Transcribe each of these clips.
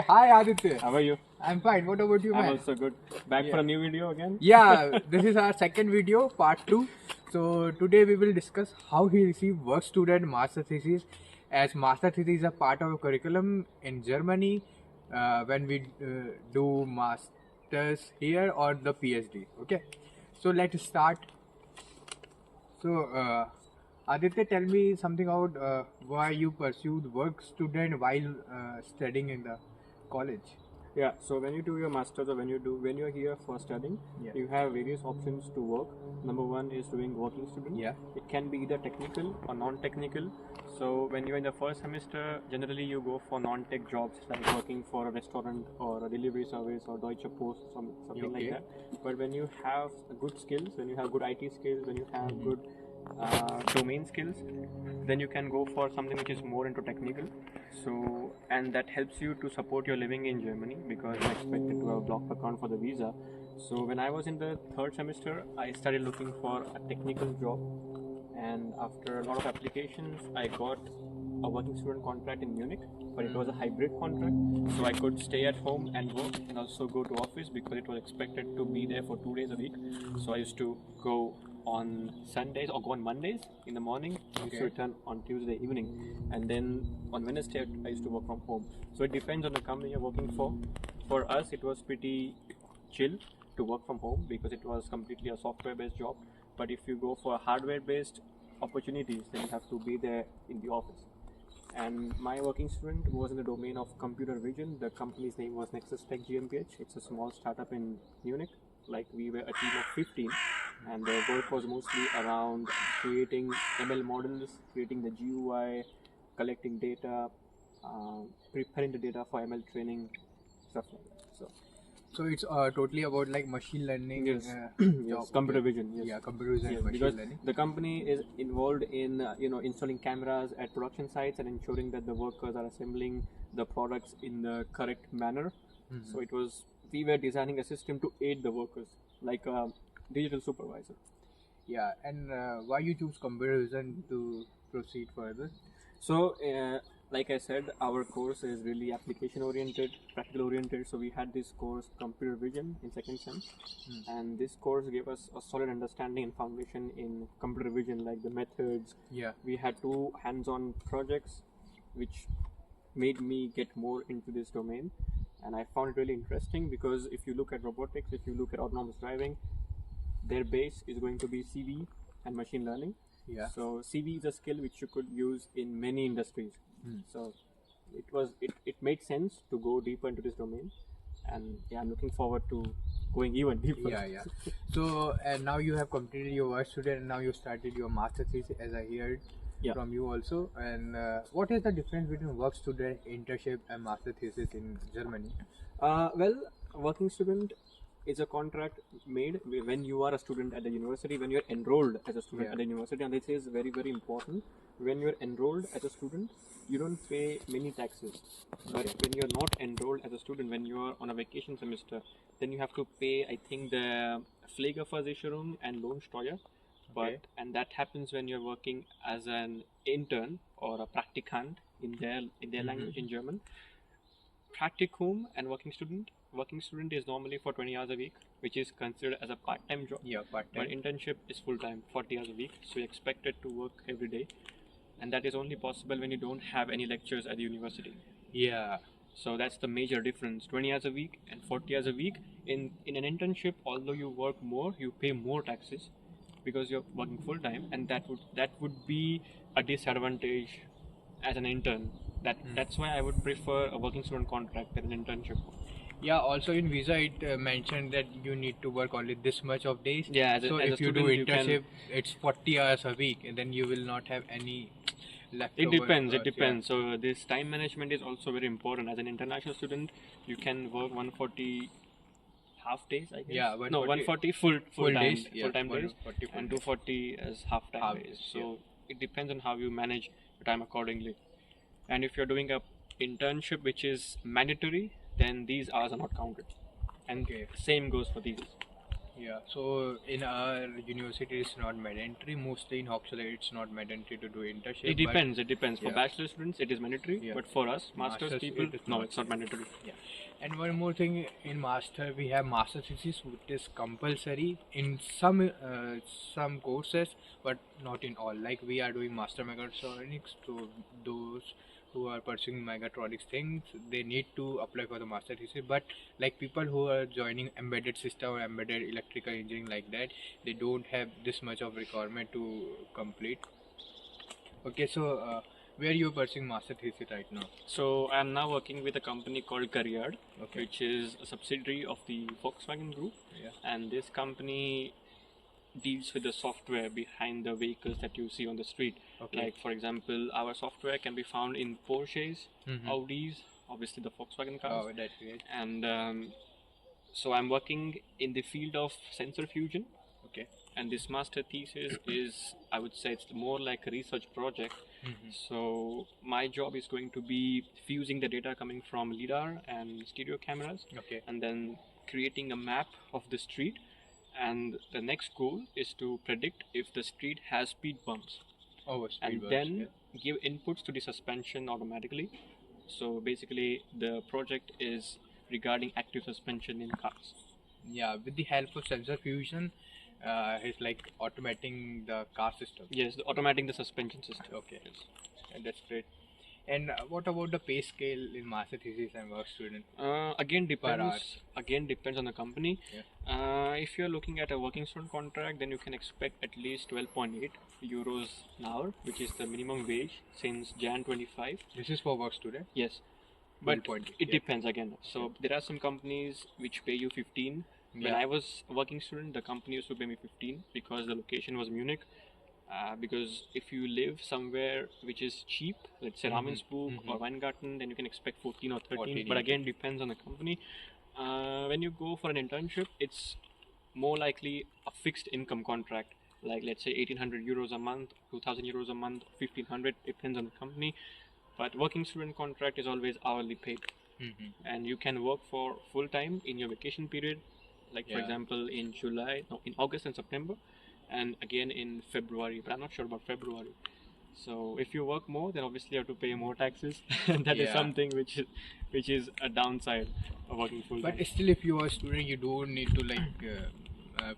Hi Aditya. How are you? I'm fine. What about you, man? I'm also good. Back for a new video again? Yeah, this is our second video, part 2. So today we will discuss how he received work student master thesis, as master thesis is a part of a curriculum in Germany when we do masters here or the PhD. Okay, so let's start. So Aditya, tell me something about why you pursued work student while studying in the college. Yeah, so when you do your masters or when you're here for studying, Yeah. you have various options to work. Number one is doing working student. Yeah. It can be either technical or non-technical. So when you're in the first semester, generally you go for non-tech jobs like working for a restaurant or a delivery service or Deutsche Post, something Okay. like that. But when you have good skills, when you have good IT skills, when you have good domain skills, then you can go for something which is more into technical. So, and that helps you to support your living in Germany because you're expected to have a blocked account for the visa. So when I was in the third semester, I started looking for a technical job, and after a lot of applications, I got a working student contract in Munich, but it was a hybrid contract, so I could stay at home and work and also go to office because it was expected to be there for 2 days a week. So I used to go on Sundays or go on Mondays in the morning, I used to return on Tuesday evening, and then on Wednesday I used to work from home. So it depends on the company you're working for. For us, it was pretty chill to work from home because it was completely a software based job. But if you go for hardware based opportunities, then you have to be there in the office. And my working student was in the domain of computer vision. The company's name was Nexus Tech GmbH. It's a small startup in Munich. Like, we were a team of 15, and the work was mostly around creating ML models, creating the GUI, collecting data, preparing the data for ML training, stuff like that. So it's totally about like machine learning. Yes. Job. Computer vision. Yes. Yeah, computer vision, Yes, machine because learning. the company is involved in installing cameras at production sites and ensuring that the workers are assembling the products in the correct manner. So we were designing a system to aid the workers, like a digital supervisor. Yeah, and why you choose computer vision to proceed further? So, like I said, our course is really application oriented, practical oriented. So we had this course, computer vision, in second sem, and this course gave us a solid understanding and foundation in computer vision, like the methods. Yeah. We had 2 hands-on projects, which made me get more into this domain, and I found it really interesting because if you look at robotics, if you look at autonomous driving, their base is going to be CV and machine learning. Yeah. So CV is a skill which you could use in many industries. So it made sense to go deeper into this domain, and yeah, I'm looking forward to going even deeper. Yeah. So and now you have completed your work student, and now you started your master thesis, as I heard from you also. And what is the difference between work student, internship, and master thesis in Germany? Well, working student is a contract made when you are a student at the university, when you're enrolled as a student at the university, and this is very, very important. When you're enrolled as a student, you don't pay many taxes. But when you're not enrolled as a student, when you're on a vacation semester, then you have to pay, I think, the Pflegeversicherung and Lohnsteuer. And that happens when you're working as an intern or a Praktikant in their language, in German. Praktikum and working student. Working student is normally for 20 hours a week, which is considered as a part-time job. Yeah, part-time. But internship is full-time, 40 hours a week. So you're expected to work every day, and that is only possible when you don't have any lectures at the university. Yeah. So that's the major difference: 20 hours a week and 40 hours a week. In an internship, although you work more, you pay more taxes because you're working full-time, and that would be a disadvantage as an intern. That's why I would prefer a working student contract than an internship. Yeah, also in visa it mentioned that you need to work only this much of days. Yeah, so as if a you do student, internship, it's 40 hours a week, and then you will not have any leftover. It depends. So this time management is also very important. As an international student, you can work 140 half days, I guess. Yeah, 140 full days, full-time days, 140 and 240 as half-time days. So it depends on how you manage your time accordingly. And if you're doing a internship which is mandatory, then these hours are not counted. And same goes for these. Yeah, so in our university it's not mandatory. Mostly in Hoxley it's not mandatory to do internship. It depends. It depends. For yeah. bachelor students, it is mandatory. Yeah. But for us, masters people, it is no, it's not mandatory. Yeah. And one more thing, in master we have master thesis, which is compulsory in some courses, but not in all. Like we are doing master mechatronics, so those who are pursuing mechatronics things, they need to apply for the master thesis. But like people who are joining embedded system or embedded electrical engineering like that, they don't have this much of requirement to complete. Okay, so where you pursuing master thesis right now? So I'm now working with a company called Career, Okay. which is a subsidiary of the Volkswagen Group. Yeah. And this company deals with the software behind the vehicles that you see on the street. Okay. Like for example, our software can be found in Porsches, Mhm. Audis, obviously the Volkswagen cars. Oh, that's great. And so I'm working in the field of sensor fusion. Okay. And this master thesis is, I would say, it's more like a research project. Mhm. So my job is going to be fusing the data coming from LiDAR and stereo cameras, Okay. and then creating a map of the street. And the next goal is to predict if the street has speed bumps, Oh, and then give inputs to the suspension automatically. So basically, the project is regarding active suspension in cars. Yeah, with the help of sensor fusion, it's like automating the car system. Yes, automating the suspension system. Okay. Yes. And that's great. And what about the pay scale in master thesis and work student? Again Per hour. depends. Again depends on the company. Yeah. If you're looking at a working student contract, then you can expect at least 12.8 euros an hour, which is the minimum wage since Jan 25. This is for work student. Yes, but 12.8, it yeah. depends again. So there are some companies which pay you 15. When Yeah. I was a working student, the company used to pay me 15 because the location was Munich. Because if you live somewhere which is cheap, let's say Ravensburg or Weingarten, then you can expect 14 or 13. 14, But yeah. again, depends on the company. When you go for an internship, it's more likely a fixed income contract. Like let's say 1800 euros a month, 2000 euros a month, 1500, depends on the company. But working student contract is always hourly paid, and you can work for full time in your vacation period. Like for Yeah. example, in August and September, and again in February, but I'm not sure about February. So if you work more, then obviously you have to pay more taxes. That is Yeah. something which is a downside of working full time. But still, if you are a student, you don't need to like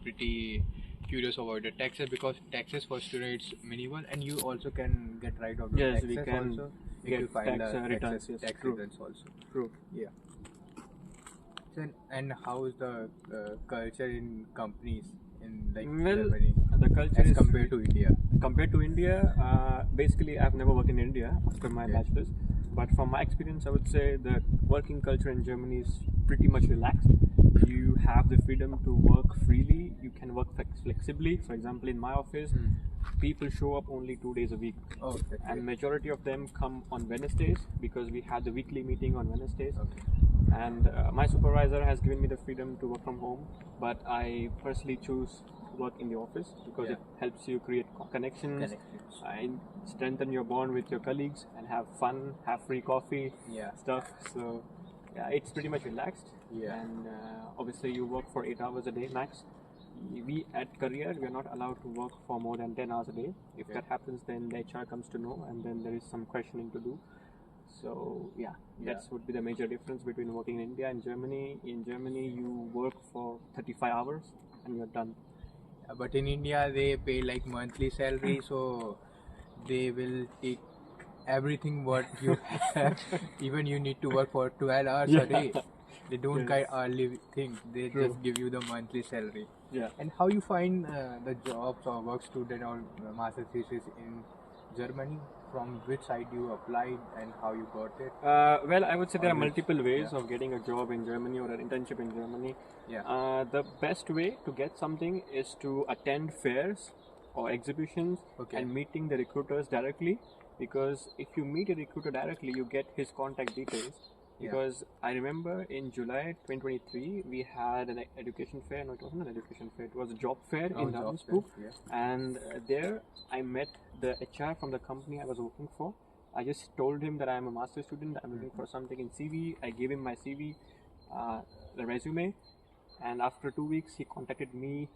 pretty curious about the taxes, because taxes for students minimal, and you also can get right of the Yes, taxes we can also. If get you file tax, the returns, yes, tax true. returns also. True. Yeah. So, and how is the culture in companies in like Well, Germany the culture as is compared to India? compared to India. Basically, I've never worked in India after my Yeah. bachelor's, but from my experience, I would say the working culture in Germany is pretty much relaxed. You have the freedom to work freely. You can work flexibly. For example, in my office, people show up only 2 days a week, Oh, that's and great. majority of them come on Wednesdays because we have the weekly meeting on Wednesdays. Okay. And my supervisor has given me the freedom to work from home, but I personally choose to work in the office because Yeah. it helps you create connections, and strengthen your bond with your colleagues, and have fun, have free coffee, Yeah. stuff. So yeah, it's pretty much relaxed. Yeah. And obviously you work for 8 hours a day max. We at Career, we are not allowed to work for more than 10 hours a day. If Okay. that happens, then the HR comes to know, and then there is some questioning to do. So yeah, that would be the major difference between working in India and Germany. In Germany, you work for 35 hours and you're done. But in India, they pay like monthly salary, so they will take everything what you have. Even you need to work for 12 hours a day. They don't Yes. get hourly thing. They True. just give you the monthly salary. Yeah. And how you find the jobs or work student or master thesis in Germany? From which side you applied and how you got it? Well, I would say there are Always, multiple ways yeah. of getting a job in Germany or an internship in Germany. Yeah. The best way to get something is to attend fairs or exhibitions Okay. and meeting the recruiters directly. Because if you meet a recruiter directly, you get his contact details. Yeah. Because I remember in July 2023, we had an education fair. No, it wasn't an education fair. It was a job fair in job Ravensburg. fair, And there I met the HR from the company I was working for. I just told him that I am a master student. I'm looking for something in CV. I gave him my CV, the resume, and after 2 weeks he contacted me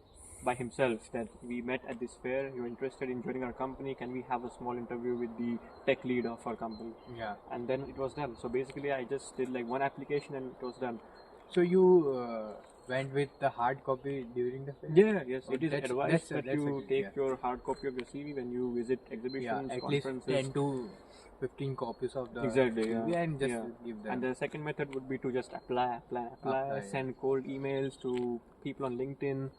by himself that we met at this fair, you're interested in joining our company, can we have a small interview with the tech lead of our company? Yeah. And then it was done. So basically I just did like one application and it was done. So you went with the hard copy during the fair? Yeah, yes, Oh, it is that's- advised that's that a you good- take yeah. your hard copy of your CV when you visit exhibitions, at least conferences. 10 to 15 copies of the Exactly, CV yeah. and just Yeah. give them. And the second method would be to just apply, Apply, send cold emails to people on LinkedIn,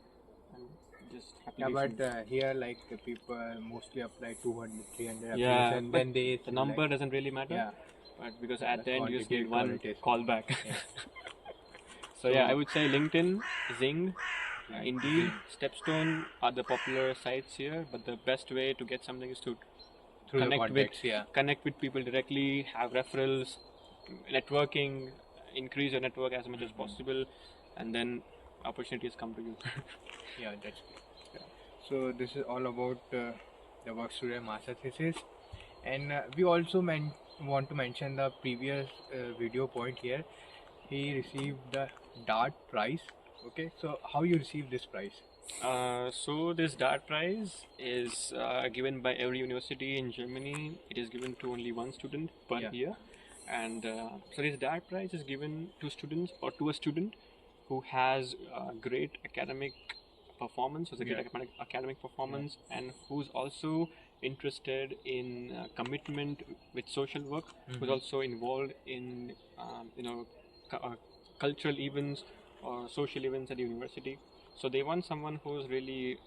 and just Yeah, applications. but here like the people mostly apply 200, 300 Yeah, applications, but then they the number doesn't really matter. Yeah. But because at That's the end you just quantity, get one quality. call back. Yeah. So yeah, I would say LinkedIn, Zing, Indeed, Stepstone are the popular sites here. But the best way to get something is to Through the connect contacts, with connect with people directly, have referrals, networking, increase your network as much as possible, and then opportunities come to you. Yeah, that's good. So this is all about the Werkstudent Master Thesis, and we also want to mention the previous video point here. He received the DAAD Prize. Okay, so how you received this prize? So this DAAD Prize is given by every university in Germany. It is given to only one student per Yeah. year, and so this DAAD Prize is given to students or to a student who has great academic performance, has a great academic performance, and who's also interested in commitment with social work, who's also involved in cultural events or social events at the university. So they want someone who's really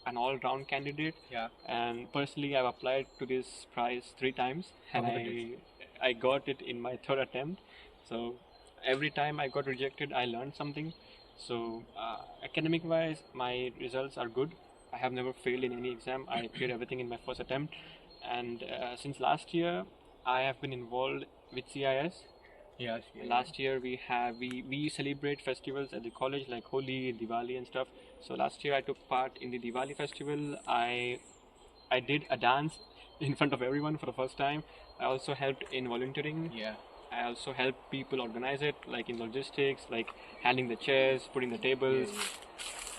an all-round candidate. Yeah. And personally, I've applied to this prize 3 times, and I got it in my 3rd attempt. So every time I got rejected, I learned something. So academic-wise, my results are good. I have never failed in any exam. I cleared everything in my 1st attempt. And since last year, I have been involved with CIS. Yes. Last year we celebrate festivals at the college like Holi, Diwali and stuff. So last year I took part in the Diwali festival. I did a dance in front of everyone for the first time. I also helped in volunteering. Yeah. I also helped people organize it, like in logistics, like handing the chairs, putting the tables.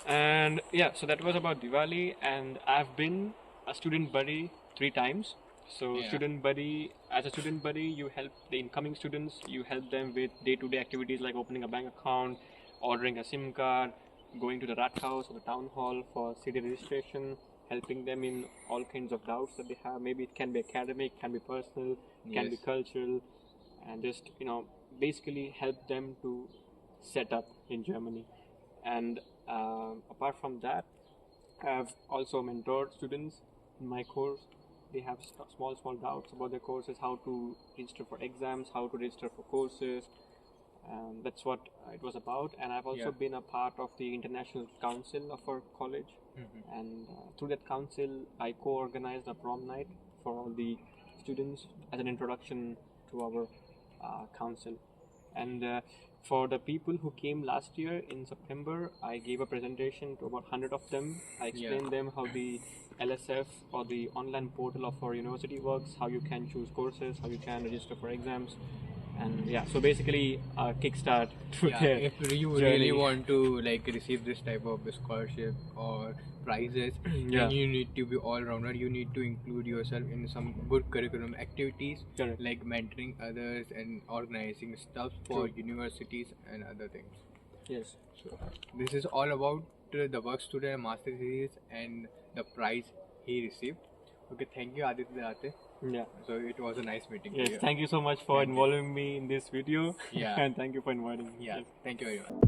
And yeah, so that was about Diwali, and I've been a student buddy 3 times. So student buddy, as a student buddy, you help the incoming students, you help them with day-to-day activities like opening a bank account, ordering a SIM card, going to the rat house or the town hall for city registration, helping them in all kinds of doubts that they have. Maybe it can be academic, can be personal, can be cultural, and just basically help them to set up in Germany. And apart from that, I've also mentored students in my course. They have small doubts about their courses, how to register for exams, how to register for courses. That's what it was about. And I've also been a part of the international council of our college. And through that council, I co-organized a prom night for all the students as an introduction to our council. And for the people who came last year in September, I gave a presentation to about 100 of them. I explained them how the LSF or the online portal of our university works, how you can choose courses, how you can register for exams, and so basically a kickstart to their if you journey. really want to receive this type of scholarship or prizes, then you need to be all-rounder. You need to include yourself in some good curriculum activities, like mentoring others and organizing stuff for universities and other things. Yes. So this is all about the Werkstudent Master Thesis and the prize he received. Okay, thank you Aditya Date. Yeah. So it was a nice meeting. Yes, thank you so much for involving me in this video. Yeah. And thank you for inviting me. Yeah, thank you very much.